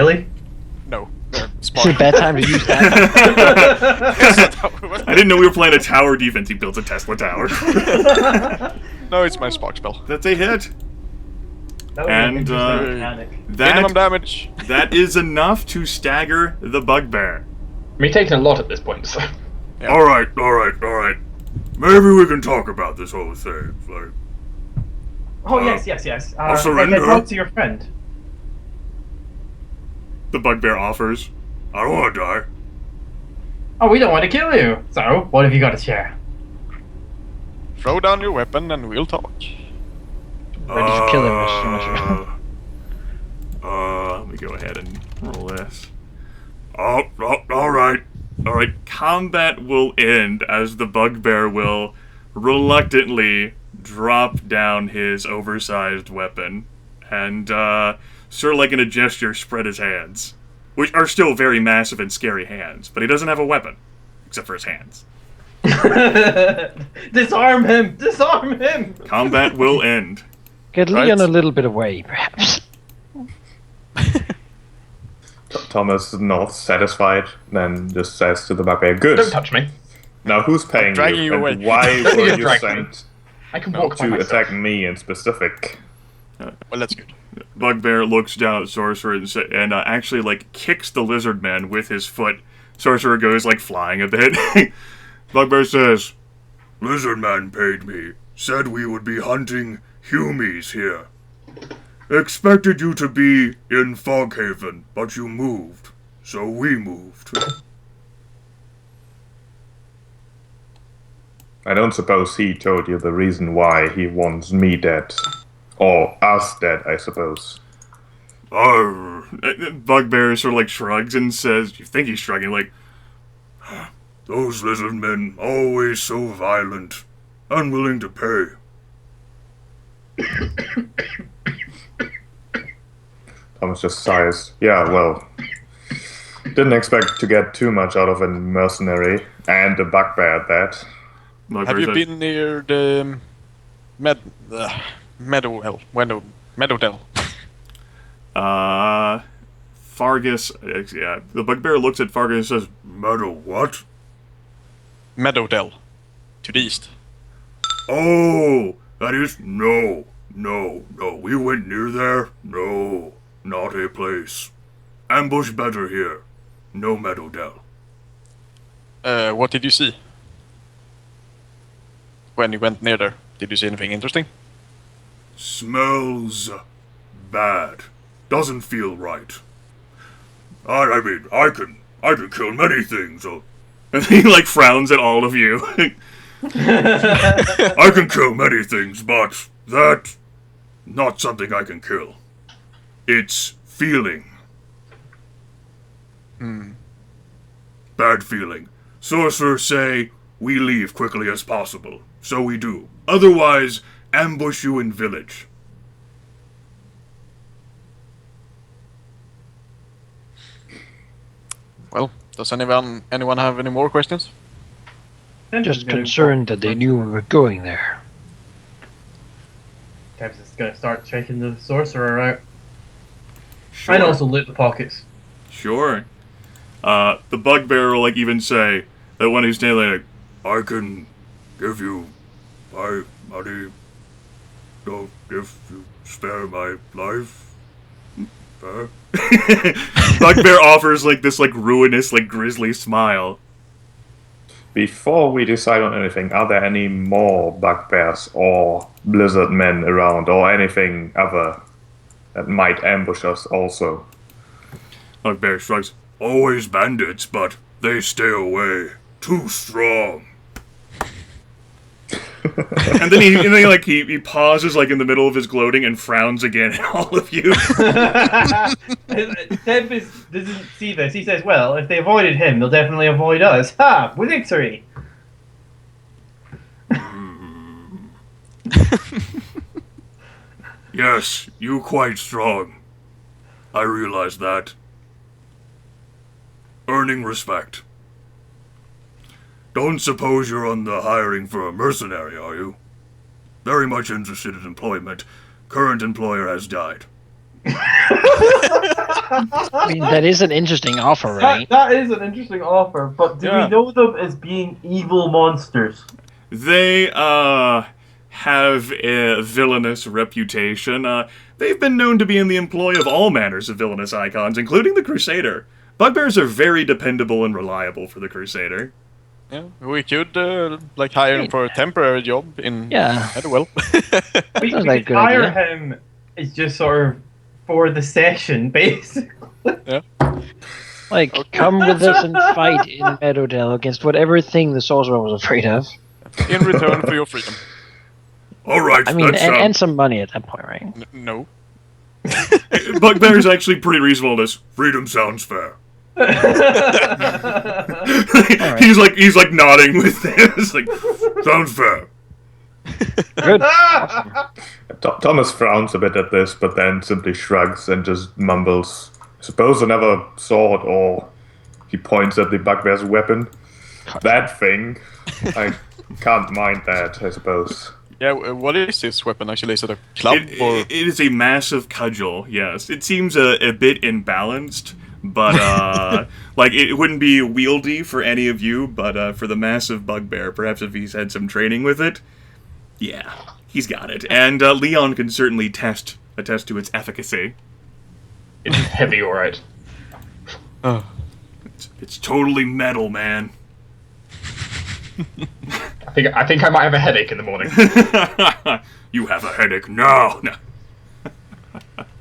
Really? No, they're It's smart. a bad time to use that. I didn't know we were playing a tower defense. He built a Tesla tower. No, it's my spark spell. That's a hit. That would be an And interesting mechanic. Minimum damage. that is enough to stagger the bugbear. Me taking a lot at this point, so. Yeah. All right. Maybe we can talk about this whole thing. Like, Oh, yes. I'll surrender. Talk to your friend. the bugbear offers. I don't want to die. Oh, we don't want to kill you. So, what have you got to share? Throw down your weapon and we'll talk. Ready to kill him as soon as you... Let me go ahead and roll this. Oh, alright. Alright, combat will end as the bugbear will reluctantly drop down his oversized weapon and, sort of like in a gesture, spread his hands. Which are still very massive and scary hands, but he doesn't have a weapon. Except for his hands. Disarm him! Disarm him! Combat will end. Get Leon a little bit away, perhaps. Thomas, not satisfied, then just says to the bugbear, "Good. Don't touch me. Now who's paying dragging you and away." why were you Drag me. sent I can walk by to myself. attack me in specific?" Well, that's good. Bugbear looks down at Sorcerer and actually, like, kicks the lizard man with his foot. Sorcerer goes, like, flying a bit. Bugbear says, "Lizard man paid me. Said we would be hunting humies here. Expected you to be in Foghaven, but you moved. So we moved." I don't suppose he told you the reason why he wants me dead. Or us dead, I suppose. Bugbear sort of, like, shrugs and says, you think he's shrugging, like, "Those lizard men, always so violent, unwilling to pay." Thomas just sighs. Yeah, well, didn't expect to get too much out of a mercenary, and a bugbear at that. Bugbear Have you says, been near the Meadowdell? Fargus, yeah, the bugbear looks at Fargus and says, "Meadow what?" Meadowdell. To the east. "Oh, that is, no, we went near there, no, not a place. Ambush better here, no Meadowdell." What did you see? When you went near there, did you see anything interesting? "Smells bad, doesn't feel right. I mean, I can kill many things, and he, like, frowns at all of you. "I can kill many things, but that, not something I can kill. It's feeling. Bad feeling. Sorcerer say we leave quickly as possible. So we do. Otherwise, ambush you in village." Well, does anyone have any more questions? Just concerned that they knew we were going there. Tempus is going to start checking the sorcerer out. Sure. And also loot the pockets. Sure. The bugbear will, like, even say that when he's standing there, like, "I can give you my money, don't if you spare my life." Bugbear offers, like, this, like, ruinous, like, grisly smile. Before we decide on anything, are there any more bugbears or blizzard men around, or anything other that might ambush us also? Bugbear shrugs. "Always bandits, but they stay away. Too strong." And then he pauses, like, in the middle of his gloating and frowns again at all of you. Tempus doesn't see this. He says, "Well, if they avoided him, they'll definitely avoid us. Ha! With victory!" "Yes, you quite strong. I realize that. Earning respect. Don't suppose you're on the hiring for a mercenary, are you? Very much interested in employment. Current employer has died. I mean, that is an interesting offer, right? That is an interesting offer, but do we know them as being evil monsters? They have a villainous reputation. They've been known to be in the employ of all manners of villainous icons, including the Crusader. Bugbears are very dependable and reliable for the Crusader. Yeah, we could like hire him for a temporary job in Meadowdell. We Sounds like a could good hire idea. him as just sort of for the session, basically. Yeah. Like, come with us and fight in Meadowdell against whatever thing the Sorcerer was afraid of. In return for your freedom. All right, I mean, and some money at that point, right? No. Bugbear's actually pretty reasonable. This freedom sounds fair. He's like nodding with this. Like, sounds fair. Good. Awesome. Thomas frowns a bit at this, but then simply shrugs and just mumbles, "I suppose another sword," or he points at the bugbear's weapon. That thing. I can't mind that, I suppose. Yeah, what is this weapon actually? Is it a club or...? It is a massive cudgel, yes. It seems a bit imbalanced, but like it wouldn't be wieldy for any of you, but for the massive bugbear, perhaps if he's had some training with it, yeah, he's got it. And Leon can certainly attest to its efficacy. It's heavy, alright. It's totally metal, man. I think I might have a headache in the morning. You have a headache now. No.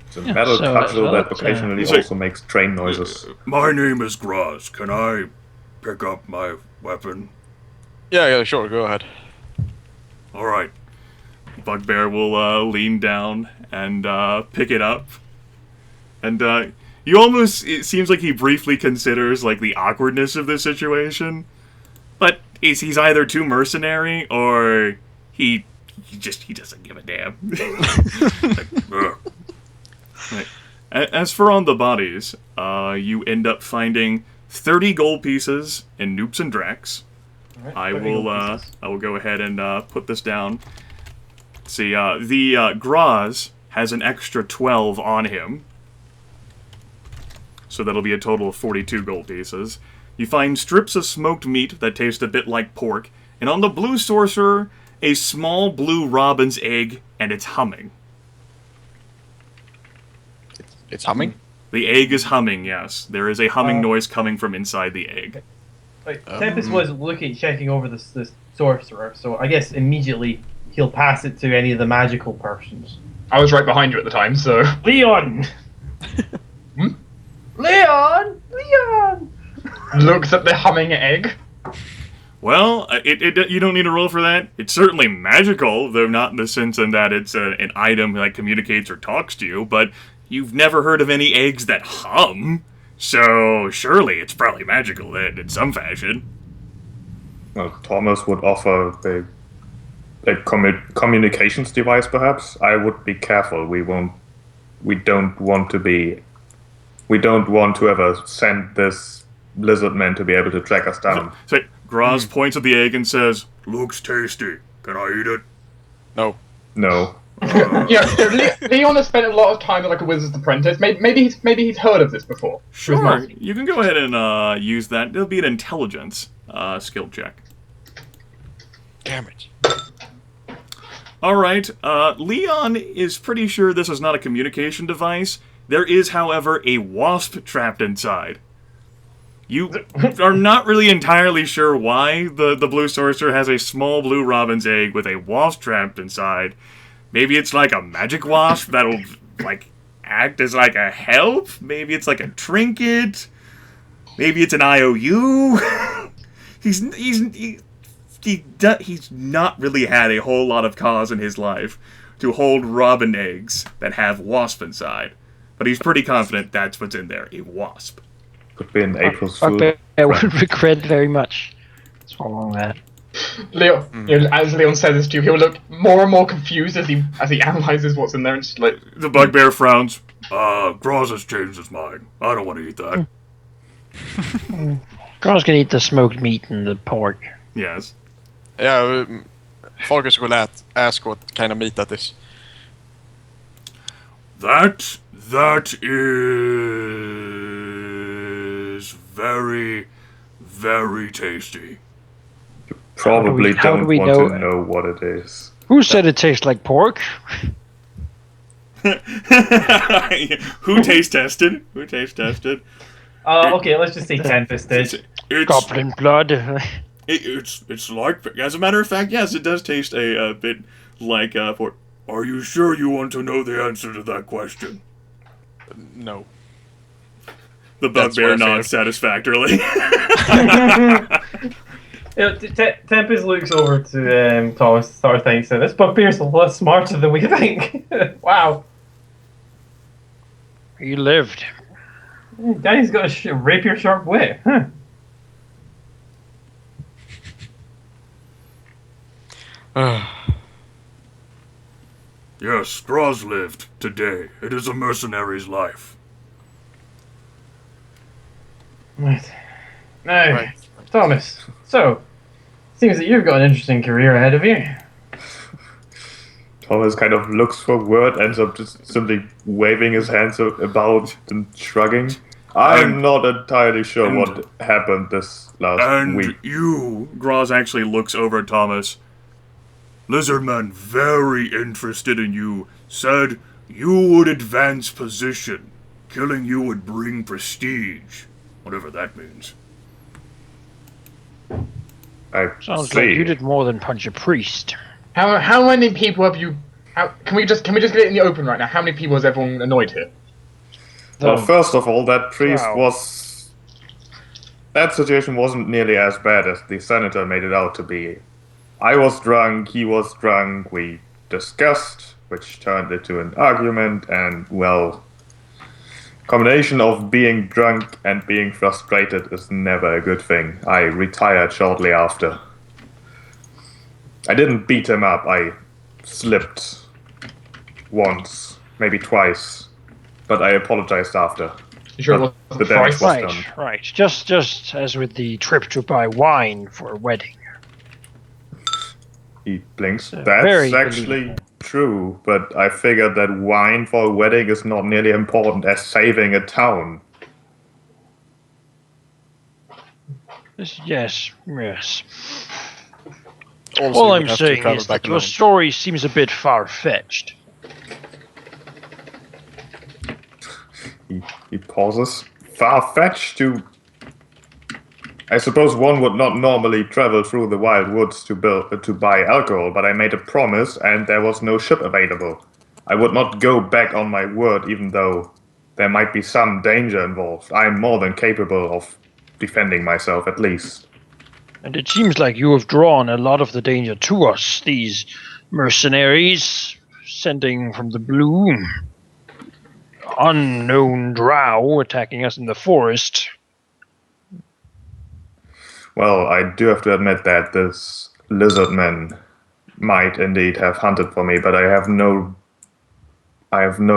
It's a metal cudgel that occasionally It's like- also makes train noises. My name is Graz. Can I pick up my weapon? Yeah, sure, go ahead. All right. Bugbear will lean down and pick it up. And it seems like he briefly considers like the awkwardness of this situation. But he's either too mercenary or he doesn't give a damn. Like, ugh. Right. As for on the bodies, you end up finding 30 gold pieces in Noops and Drax. Right, I will go ahead and put this down. See, the Graz has an extra 12 on him. So that'll be a total of 42 gold pieces. You find strips of smoked meat that taste a bit like pork, and on the blue sorcerer, a small blue robin's egg, and it's humming. It's humming? The egg is humming, yes. There is a humming noise coming from inside the egg. Like, Tempus was checking over this sorcerer, so I guess immediately he'll pass it to any of the magical persons. I was right behind you at the time, so... Leon! Leon! Leon! Looks at the humming egg. Well, you don't need a roll for that. It's certainly magical, though not in the sense in that it's an item that communicates or talks to you, but you've never heard of any eggs that hum, so surely it's probably magical in some fashion. Well, Thomas would offer a communications device, perhaps. I would be careful. We don't want to ever send this lizard man to be able to track us down. So Graz points at the egg and says, "Looks tasty. Can I eat it?" No. No. Leon has spent a lot of time like a wizard's apprentice. Maybe he's heard of this before. Sure, you can go ahead and use that. It'll be an intelligence skill check. Damn it. Alright, Leon is pretty sure this is not a communication device. There is, however, a wasp trapped inside. You are not really entirely sure why the blue sorcerer has a small blue robin's egg with a wasp trapped inside. Maybe it's like a magic wasp that'll, like, act as like a help? Maybe it's like a trinket? Maybe it's an IOU? He's not really had a whole lot of cause in his life to hold robin eggs that have wasp inside. But he's pretty confident that's what's in there, a wasp. Could be an April's Fool. I would regret very much swallowing that. Leon, as Leon says this to you, he'll look more and more confused as he analyzes what's in there and just like... The bugbear frowns. Graz has changed his mind. I don't want to eat that. Graz can eat the smoked meat and the pork. Yes. Yeah, Fargus will ask what kind of meat that is. That is very, very tasty. Probably how do don't we want know- to know what it is. Who said it tastes like pork? Who taste tested? Who taste tested? Okay, let's just say Tempus did. Goblin blood. It's like, as a matter of fact, yes, it does taste a bit like for. Are you sure you want to know the answer to that question? No. The That's bugbear what I nods satisfactorily. Tempus looks over to Thomas, sort of thinks, this bugbear's a lot smarter than we think. Wow. You lived. Guy's got a rapier sharp wit. Huh. Yes, Straws lived today. It is a mercenary's life. Right. Now, Right. Thomas, so, seems that you've got an interesting career ahead of you. Thomas kind of looks for word, ends up just simply waving his hands about and shrugging. I'm not entirely sure what happened this last week. Graz actually looks over at Thomas. Lizardman, very interested in you, said you would advance position. Killing you would bring prestige. Whatever that means. I Sounds see. like you did more than punch a priest. How many people have you? Can we just get it in the open right now? How many people has everyone annoyed here? Well, first of all, that priest Wow. was... That situation wasn't nearly as bad as the senator made it out to be. I was drunk, he was drunk, we discussed, which turned into an argument, and, well... Combination of being drunk and being frustrated is never a good thing. I retired shortly after. I didn't beat him up, I slipped once, maybe twice, but I apologized after. You sure it But wasn't the damage Price? was Right, done. right. Just as with the trip to buy wine for a wedding. He blinks. Very That's actually believable. true, but I figured that wine for a wedding is not nearly important as saving a town. Yes. Also, All you I'm would have to saying travel is back that your alone. story seems a bit far-fetched. He pauses. Far-fetched to... I suppose one would not normally travel through the wild woods to buy alcohol, but I made a promise and there was no ship available. I would not go back on my word even though there might be some danger involved. I'm more than capable of defending myself, at least. And it seems like you have drawn a lot of the danger to us, these mercenaries, sending from the blue. Unknown drow attacking us in the forest. Well, I do have to admit that this lizard man might indeed have hunted for me, but I have no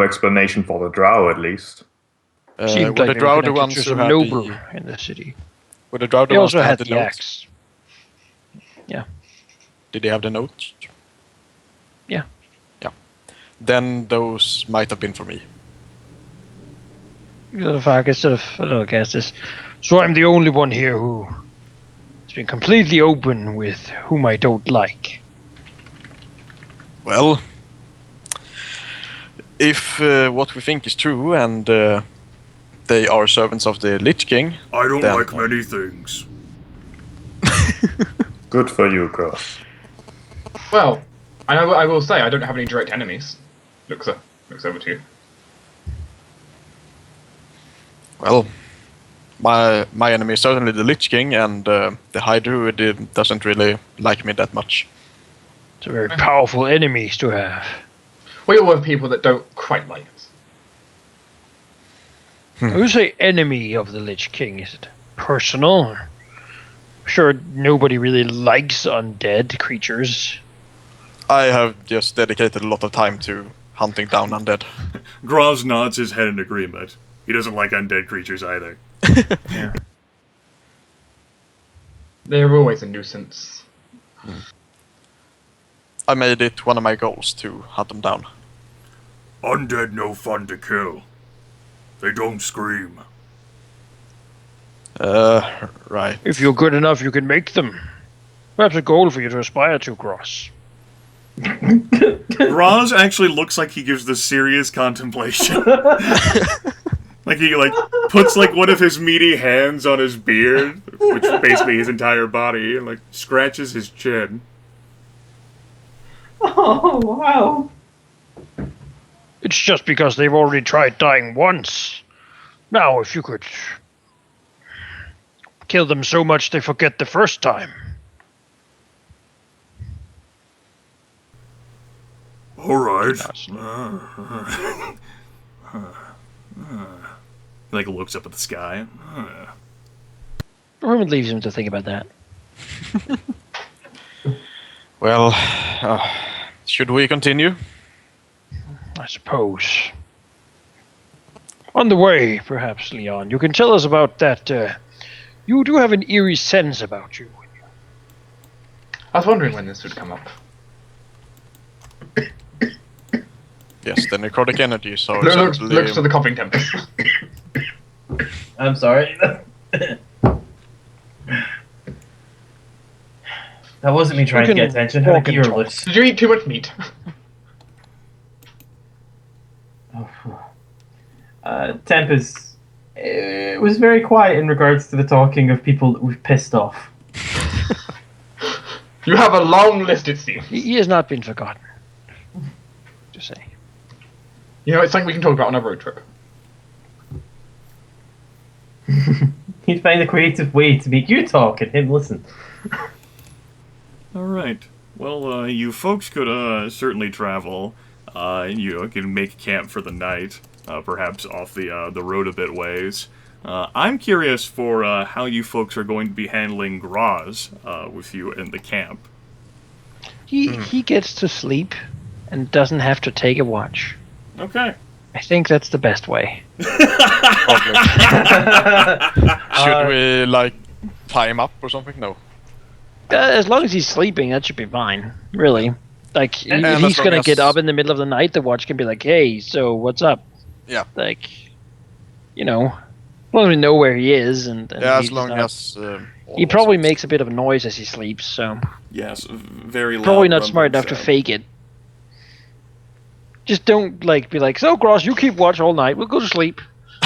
explanation for the drow, at least. Seemed Were like the they drow were the connected ones to who some had noble the... in the city. Were the drow the They ones also that had the the notes? axe. Yeah. Did they have the notes? Yeah. Yeah. Then those might have been for me. The Fargus of this. So I'm the only one here who has been completely open with whom I don't like. Well, if what we think is true and they are servants of the Lich King, I don't then, like many things. Good for you, Cross. Well, I will say I don't have any direct enemies. Looks over to you. well, my enemy is certainly the Lich King, and the High Druid doesn't really like me that much. It's a very powerful enemies to have. We all have people that don't quite like us. When you say enemy of the Lich King, is it personal? I'm sure nobody really likes undead creatures. I have just dedicated a lot of time to hunting down undead. Graz nods his head in agreement. He doesn't like undead creatures either. They're always a nuisance. I made it one of my goals to hunt them down. Undead no fun to kill. They don't scream. Right. If you're good enough, you can make them. Perhaps a goal for you to aspire to, Gross. Graz actually looks like he gives this serious contemplation. Like he puts one of his meaty hands on his beard, which is basically his entire body, and scratches his chin. Oh, wow. It's just because they've already tried dying once. Now, if you could kill them so much they forget the first time. All right. He looks up at the sky. Dwohurim leaves him to think about that. Well, should we continue? I suppose. On the way, perhaps, Leon, you can tell us about that. You do have an eerie sense about you. I was wondering when this would come up. Yes, the necrotic energy. So Looks to the coughing Tempus. I'm sorry. That wasn't me trying to get attention. How walk and talk. loose. Did you eat too much meat? Tempus was very quiet in regards to the talking of people that we've pissed off. You have a long list, it seems. He has not been forgotten. Just say. You know, it's something we can talk about on a road trip. He'd find a creative way to make you talk and him listen. All right. Well, you folks could certainly travel. You can make camp for the night, perhaps off the road a bit ways. I'm curious for how you folks are going to be handling Graz with you in the camp. He gets to sleep and doesn't have to take a watch. Okay. I think that's the best way. Should we tie him up or something? No. As long as he's sleeping, that should be fine. Really. If And he's as long gonna as- get up in the middle of the night, the watch can be like, "Hey, so what's up?" Yeah. As long as we know where he is, and Yeah, he's as long not- as he probably makes a bit of noise as he sleeps, so Yes, very loud. probably not smart enough to sound. fake it. Just don't be like, "So, Gross, you keep watch all night. We'll go to sleep."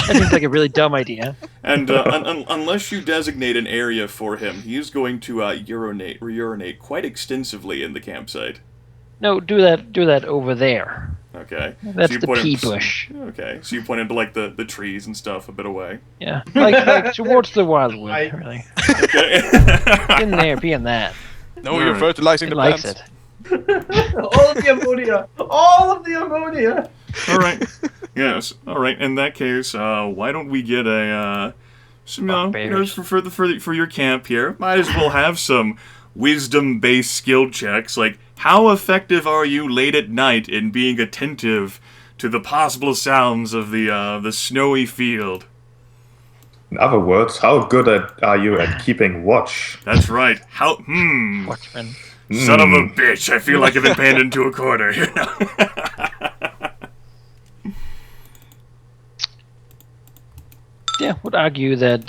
That seems like a really dumb idea. And unless you designate an area for him, he is going to urinate quite extensively in the campsite. No, do that over there. Okay. That's So you the point pea him- bush. Okay, so you point into the trees and stuff a bit away. Yeah, like towards the wildwood, I- really. Okay. In there, be in that. no, you're fertilizing It the likes plants. it. All of the ammonia! All of the ammonia! All right. Yes. All right. In that case, why don't we get for your camp here? Might as well have some wisdom-based skill checks. Like, how effective are you late at night in being attentive to the possible sounds of the snowy field? In other words, how good are you at keeping watch? That's right. How? Watchman. Son of a bitch! I feel like I've been pinned into a corner here now. Yeah, would argue that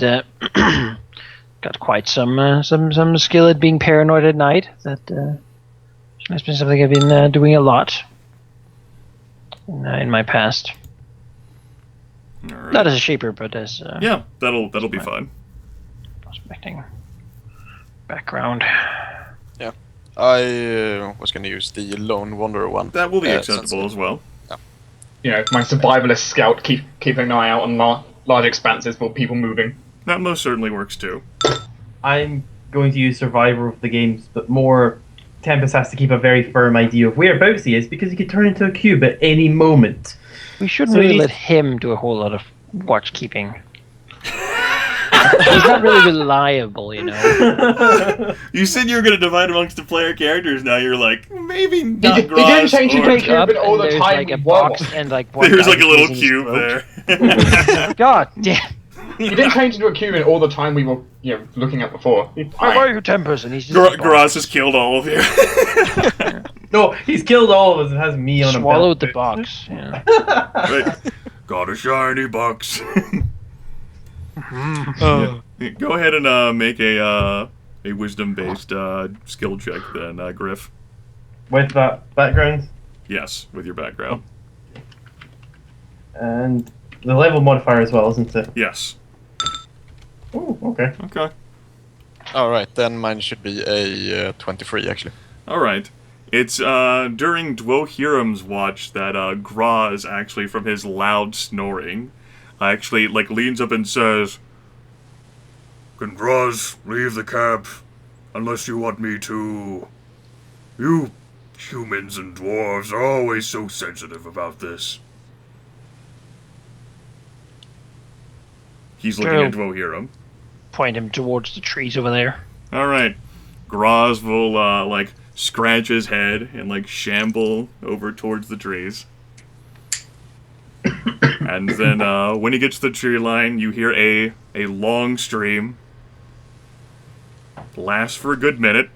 got quite some skill at being paranoid at night. That has been something I've been doing a lot in my past. All right. Not as a shaper, but as Yeah, that'll be fun. prospecting background. I was going to use the Lone Wanderer one. That will be since- acceptable as well. You know, my survivalist scout keeping an eye out on large expanses for people moving. That most certainly works too. I'm going to use Survivor of the games, but more Tempus has to keep a very firm idea of whereabouts he is because he could turn into a cube at any moment. We shouldn't So really he's- let him do a whole lot of watch keeping. He's not really reliable, you know. You said you were going to divide amongst the player characters. Now you're like, maybe not didn't Graz change or- into a cube. Up, but all and the there's time like a we box were. and like one There's guy like a little using his cube throat. there. God damn. You didn't change into a cube in all the time we were, looking at before. How are you, Tempus? And he's just a box. Graz has killed all of you. No, he's killed all of us and has me on Swallowed a the box. Yeah. Right. Got a shiny box. Oh. Yeah. Go ahead and make a wisdom-based skill check then, Gryph. With that background. Yes, with your background. And the level modifier as well, isn't it? Yes. Oh, okay. Okay. Alright, then mine should be a 23 actually. All right. It's during Dwohurim's watch that Graz actually, from his loud snoring, actually leans up and says, "Can Graz leave the camp unless you want me to? You humans and dwarves are always so sensitive about this." He's looking at Dwohurim. Point him towards the trees over there. All right. Graz will scratch his head and shamble over towards the trees. And then when he gets to the tree line, you hear a long stream. Lasts for a good minute.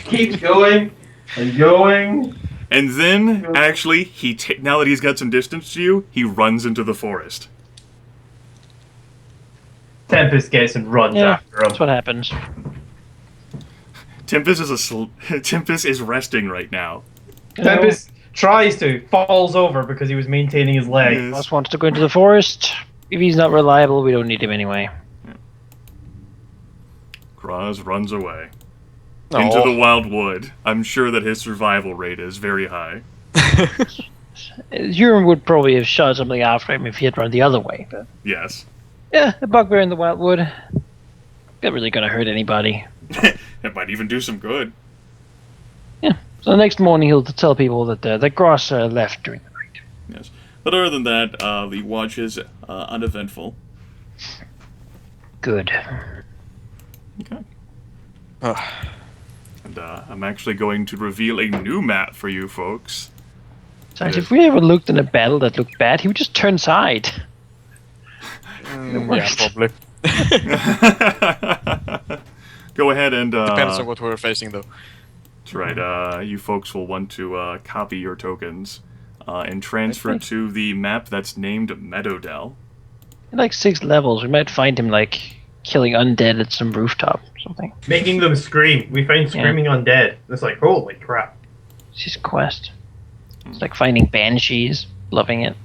Keeps going and going. And then, actually, now that he's got some distance to you, he runs into the forest. Tempus gets and runs after him. That's what happens. Tempus is resting right now. Tempus tries to, falls over because he was maintaining his leg. Yes. Ross wants to go into the forest. If he's not reliable, we don't need him anyway. Graz runs away. Aw. Into the wild wood. I'm sure that his survival rate is very high. Huron would probably have shot something after him if he had run the other way. But Yes. yeah, a bugbear in the wildwood. Not really gonna hurt anybody. It might even do some good. Yeah. So the next morning he'll tell people that that Gross left during the night. Yes. But other than that, the watch is uneventful. Good. Okay. Ugh. And I'm actually going to reveal a new map for you folks. So if we ever looked in a battle that looked bad, he would just turn side. Yeah, probably. Go ahead and... Depends on what we're facing though. That's right. You folks will want to copy your tokens and transfer Okay. to the map that's named Meadowdell. In like 6 levels, we might find him killing undead at some rooftop or something. Making them scream. We find screaming undead. It's like, holy crap. It's his quest. It's like finding banshees. Loving it.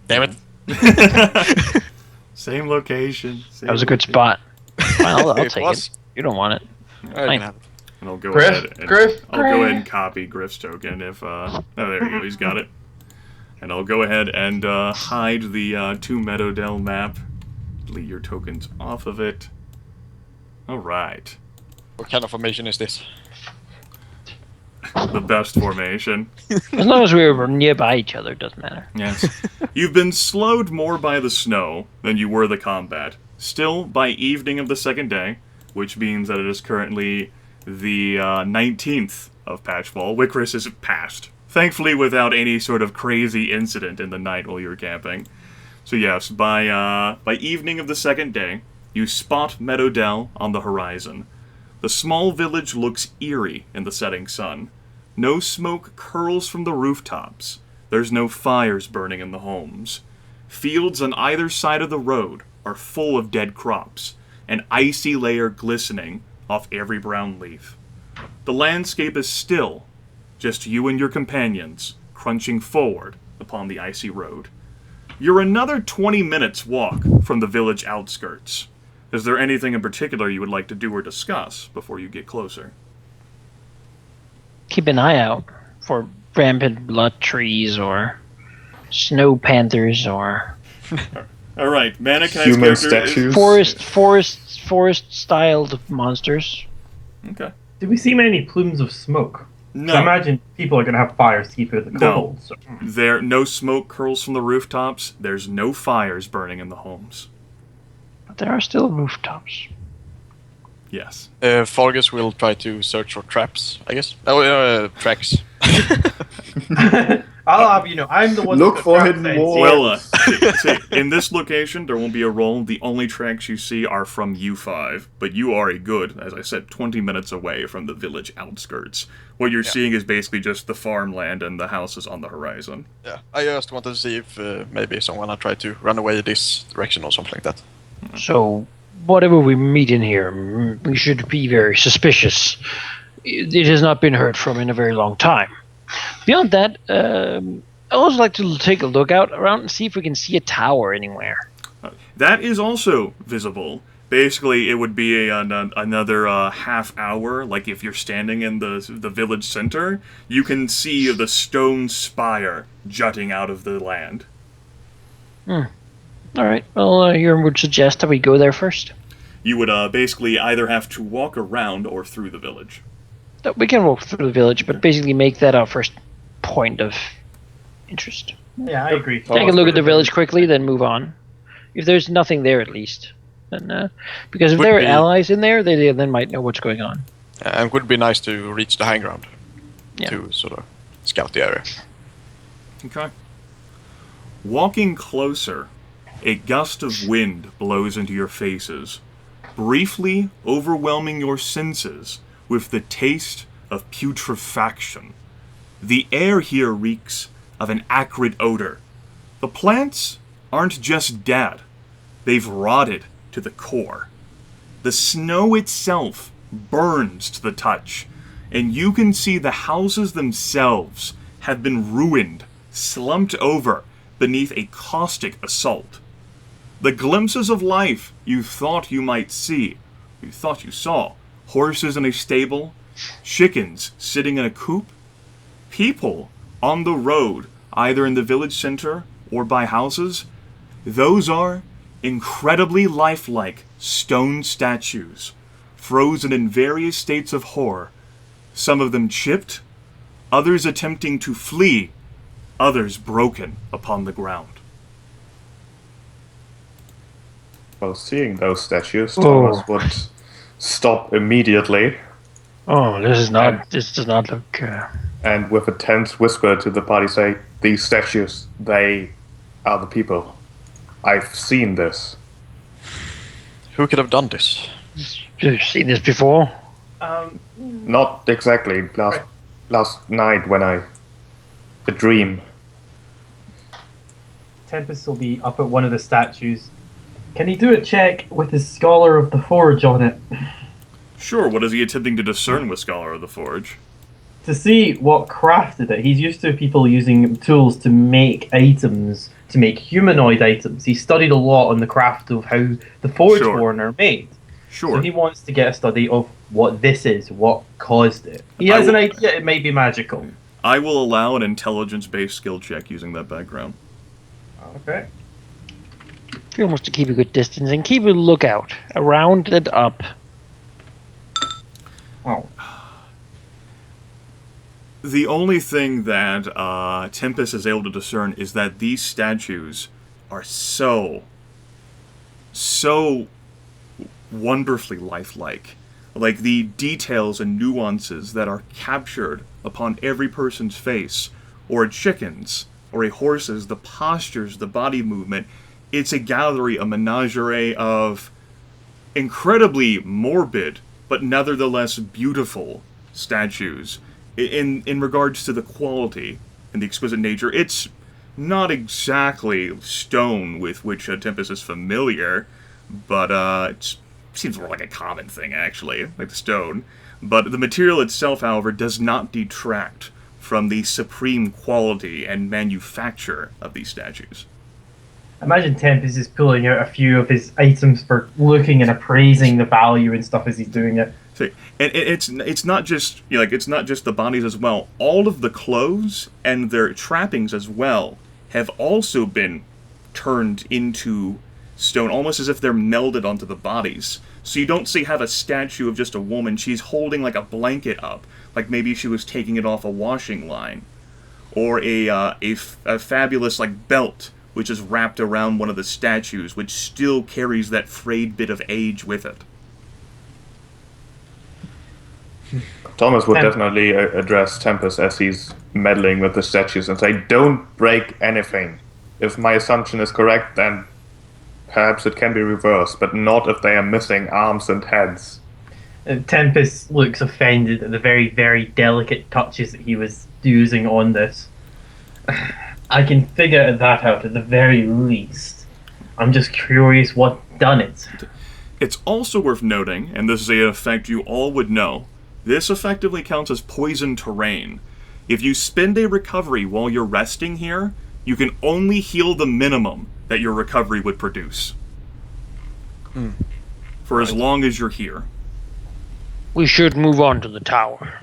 Damn it. Same location. That was a good spot. Fine, I'll It take was. it. You don't want it. I Fine. can have it. And I'll go Gryph, ahead and Gryph, I'll go ahead and copy Gryph's token if oh, there you go, he's got it. And I'll go ahead and hide the 2 Meadowdell map. Delete your tokens off of it. Alright. What kind of formation is this? The best formation. As long as we were nearby each other, it doesn't matter. Yes. You've been slowed more by the snow than you were the combat. Still, by evening of the second day, which means that it is currently the 19th of Patchfall, Wicris is passed. Thankfully without any sort of crazy incident in the night while you were camping. So yes, by evening of the second day, you spot Meadowdell on the horizon. The small village looks eerie in the setting sun. No smoke curls from the rooftops. There's no fires burning in the homes. Fields on either side of the road are full of dead crops, an icy layer glistening off every brown leaf. The landscape is still, just you and your companions, crunching forward upon the icy road. You're another 20 minutes walk from the village outskirts. Is there anything in particular you would like to do or discuss before you get closer? Keep an eye out for rampant blood trees or snow panthers or All right, Manaki Human statues. forest-styled monsters. Okay. Did we see many plumes of smoke? No. I imagine people are going to have fires to keep it the No. cold. So. There, no smoke curls from the rooftops. There's no fires burning in the homes. But there are still rooftops. Yes. Fargus will try to search for traps, I guess. Oh, tracks. I'll have you know, I'm the one. Look that's for got hidden sense. walls. Well, See, in this location, there won't be a roll. The only tracks you see are from U5, but you are a good, as I said, 20 minutes away from the village outskirts. What you're seeing is basically just the farmland and the houses on the horizon. Yeah, I just wanted to see if maybe someone had tried to run away this direction or something like that. So, whatever we meet in here, we should be very suspicious. It has not been heard from in a very long time. Beyond that, I always like to take a look out around and see if we can see a tower anywhere. That is also visible. Basically, it would be another half hour. Like if you're standing in the village center, you can see the stone spire jutting out of the land. All right. Well, Euron would suggest that we go there first. You would basically either have to walk around or through the village. We can walk through the village, but basically make that our first point of interest. Yeah, I agree. Take a look at the village quickly, then move on. If there's nothing there, at least. Then, because if there are allies in there, they then might know what's going on. And it would be nice to reach the high ground Yeah. to sort of scout the area. Okay. Walking closer, a gust of wind blows into your faces, briefly overwhelming your senses with the taste of putrefaction. The air here reeks of an acrid odor. The plants aren't just dead, they've rotted to the core. The snow itself burns to the touch, and you can see the houses themselves have been ruined, slumped over beneath a caustic assault. The glimpses of life you thought you might see, you thought you saw, horses in a stable, chickens sitting in a coop, people on the road, either in the village center or by houses, those are incredibly lifelike stone statues, frozen in various states of horror, some of them chipped, others attempting to flee, others broken upon the ground. Well, seeing those statues, Thomas Oh. would stop immediately Oh, this does not look... and with a tense whisper to the party say, "These statues, they are the people. I've seen this." Who could have done this? You've seen this before? Not exactly. Last night when a dream. Tempus will be up at one of the statues. Can he do a check with his Scholar of the Forge on it? Sure, what is he attempting to discern with Scholar of the Forge? To see what crafted it. He's used to people using tools to make items, to make humanoid items. He studied a lot on the craft of how the Forgeborn are made. Sure. So he wants to get a study of what this is, what caused it. He has an idea it may be magical. I will allow an intelligence-based skill check using that background. Okay. He wants to keep a good distance and keep a lookout around and up. Oh. The only thing that Tempus is able to discern is that these statues are so wonderfully lifelike. Like the details and nuances that are captured upon every person's face, or a chicken's, or a horse's, the postures, the body movement. It's a gallery, a menagerie of incredibly morbid, but nevertheless beautiful statues. In regards to the quality and the exquisite nature, it's not exactly stone with which Tempus is familiar, but it seems more like a common thing, actually, like the stone. But the material itself, however, does not detract from the supreme quality and manufacture of these statues. Imagine Tempus is pulling out a few of his items for looking and appraising the value and stuff as he's doing it. See, and it's not just it's not just the bodies as well. All of the clothes and their trappings as well have also been turned into stone, almost as if they're melded onto the bodies. So you don't have a statue of just a woman. She's holding like a blanket up, like maybe she was taking it off a washing line, or a fabulous like belt which is wrapped around one of the statues, which still carries that frayed bit of age with it. Thomas would definitely address Tempus as he's meddling with the statues and say, "Don't break anything. if my assumption is correct, then perhaps it can be reversed, but not if they are missing arms and heads. Tempus looks offended at the very, very delicate touches that he was using on this. I can figure that out at the very least. I'm just curious what done it. It's also worth noting, and this is an effect you all would know, this effectively counts as poison terrain. If you spend a recovery while you're resting here, you can only heal the minimum that your recovery would produce. For as long as you're here. We should move on to the tower.